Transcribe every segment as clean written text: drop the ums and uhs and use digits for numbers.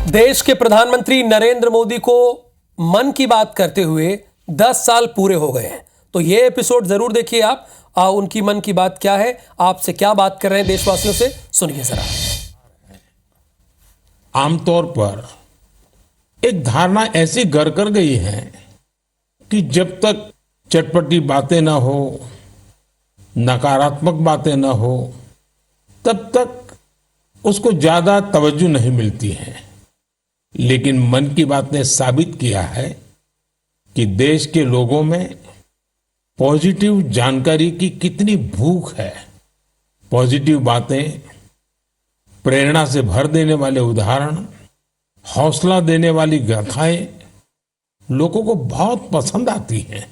देश के प्रधानमंत्री नरेंद्र मोदी को मन की बात करते हुए 10 साल पूरे हो गए हैं। तो ये एपिसोड जरूर देखिए आप। उनकी मन की बात क्या है, आपसे क्या बात कर रहे हैं देशवासियों से, सुनिए जरा। आमतौर पर एक धारणा ऐसी घर कर गई है कि जब तक चटपटी बातें ना हो, नकारात्मक बातें ना हो, तब तक उसको ज्यादा तवज्जो नहीं मिलती है। लेकिन मन की बात ने साबित किया है कि देश के लोगों में पॉजिटिव जानकारी की कितनी भूख है। पॉजिटिव बातें, प्रेरणा से भर देने वाले उदाहरण, हौसला देने वाली गाथाएं लोगों को बहुत पसंद आती हैं।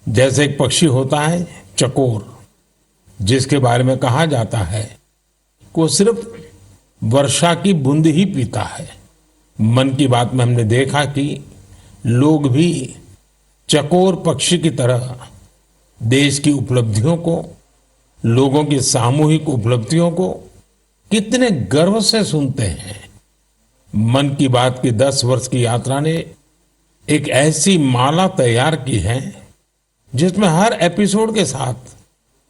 जैसे एक पक्षी होता है चकोर, जिसके बारे में कहा जाता है कि वो सिर्फ वर्षा की बूंद ही पीता है। मन की बात में हमने देखा कि लोग भी चकोर पक्षी की तरह देश की उपलब्धियों को, लोगों की सामूहिक उपलब्धियों को कितने गर्व से सुनते हैं। मन की बात की 10 वर्ष की यात्रा ने एक ऐसी माला तैयार की है जिसमें हर एपिसोड के साथ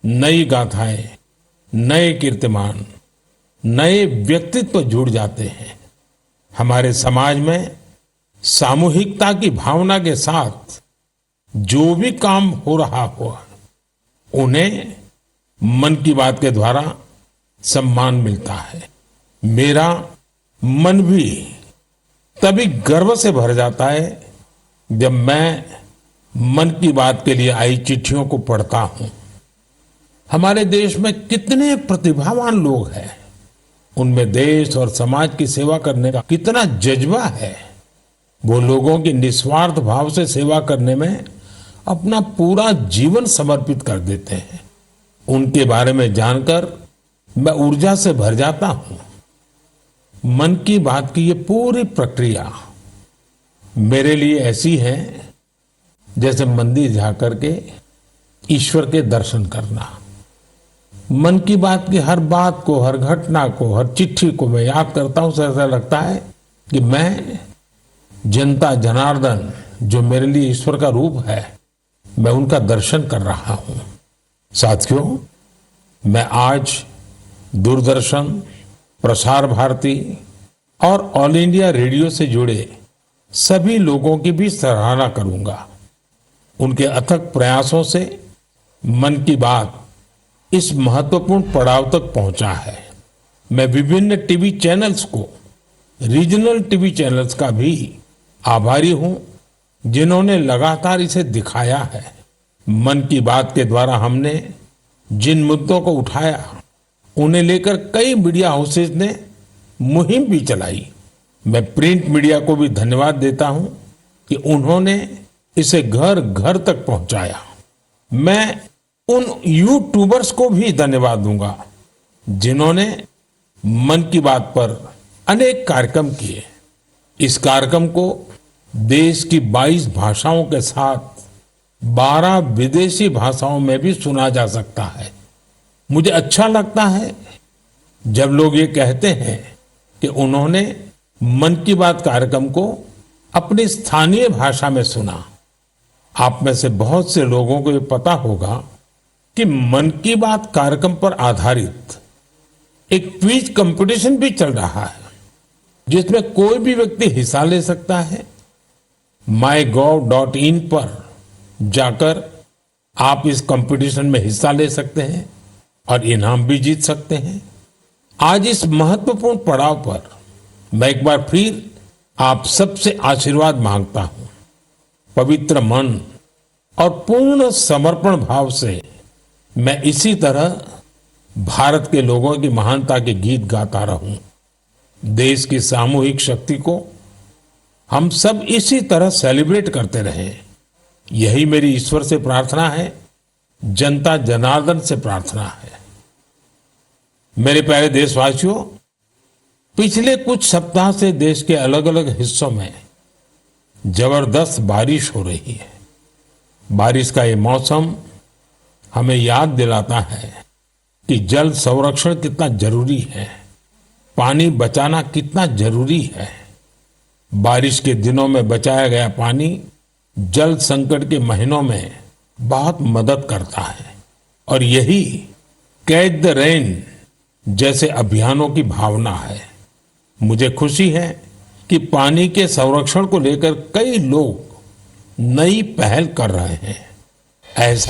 नई गाथाएं, नए कीर्तिमान, नए व्यक्तित्व जुड़ जाते हैं। हमारे समाज में सामूहिकता की भावना के साथ जो भी काम हो रहा हो, उन्हें मन की बात के द्वारा सम्मान मिलता है। मेरा मन भी तभी गर्व से भर जाता है जब मैं मन की बात के लिए आई चिट्ठियों को पढ़ता हूं। हमारे देश में कितने प्रतिभावान लोग हैं, उनमें देश और समाज की सेवा करने का कितना जज्बा है। वो लोगों की निस्वार्थ भाव से सेवा करने में अपना पूरा जीवन समर्पित कर देते हैं। उनके बारे में जानकर मैं ऊर्जा से भर जाता हूं। मन की बात की ये पूरी प्रक्रिया मेरे लिए ऐसी है जैसे मंदिर जाकर के ईश्वर के दर्शन करना। मन की बात की हर बात को, हर घटना को, हर चिट्ठी को मैं याद करता हूं, ऐसा लगता है कि मैं जनता जनार्दन, जो मेरे लिए ईश्वर का रूप है, मैं उनका दर्शन कर रहा हूं। साथियों, मैं आज दूरदर्शन, प्रसार भारती और ऑल इंडिया रेडियो से जुड़े सभी लोगों की भी सराहना करूंगा। उनके अथक प्रयासों से मन की बात इस महत्वपूर्ण पड़ाव तक पहुंचा है। मैं विभिन्न टीवी चैनल्स को, रीजनल टीवी चैनल्स का भी आभारी हूं, जिन्होंने लगातार इसे दिखाया है। मन की बात के द्वारा हमने जिन मुद्दों को उठाया, उन्हें लेकर कई मीडिया हाउसेज ने मुहिम भी चलाई। मैं प्रिंट मीडिया को भी धन्यवाद देता हूं कि उन्होंने इसे घर घर तक पहुंचाया। मैं उन यूट्यूबर्स को भी धन्यवाद दूंगा जिन्होंने मन की बात पर अनेक कार्यक्रम किए। इस कार्यक्रम को देश की 22 भाषाओं के साथ 12 विदेशी भाषाओं में भी सुना जा सकता है। मुझे अच्छा लगता है जब लोग ये कहते हैं कि उन्होंने मन की बात कार्यक्रम को अपनी स्थानीय भाषा में सुना। आप में से बहुत से लोगों को ये पता होगा कि मन की बात कार्यक्रम पर आधारित एक क्विज कंपटीशन भी चल रहा है, जिसमें कोई भी व्यक्ति हिस्सा ले सकता है। mygov.in पर जाकर आप इस कंपटीशन में हिस्सा ले सकते हैं और इनाम भी जीत सकते हैं। आज इस महत्वपूर्ण पड़ाव पर मैं एक बार फिर आप सबसे आशीर्वाद मांगता हूं। पवित्र मन और पूर्ण समर्पण भाव से मैं इसी तरह भारत के लोगों की महानता के गीत गाता रहूं। देश की सामूहिक शक्ति को हम सब इसी तरह सेलिब्रेट करते रहें, यही मेरी ईश्वर से प्रार्थना है, जनता जनार्दन से प्रार्थना है। मेरे प्यारे देशवासियों, पिछले कुछ सप्ताह से देश के अलग अलग हिस्सों में जबरदस्त बारिश हो रही है। बारिश का ये मौसम हमें याद दिलाता है कि जल संरक्षण कितना जरूरी है, पानी बचाना कितना जरूरी है। बारिश के दिनों में बचाया गया पानी जल संकट के महीनों में बहुत मदद करता है और यही कैच द रेन जैसे अभियानों की भावना है। मुझे खुशी है कि पानी के संरक्षण को लेकर कई लोग नई पहल कर रहे हैं। ऐसा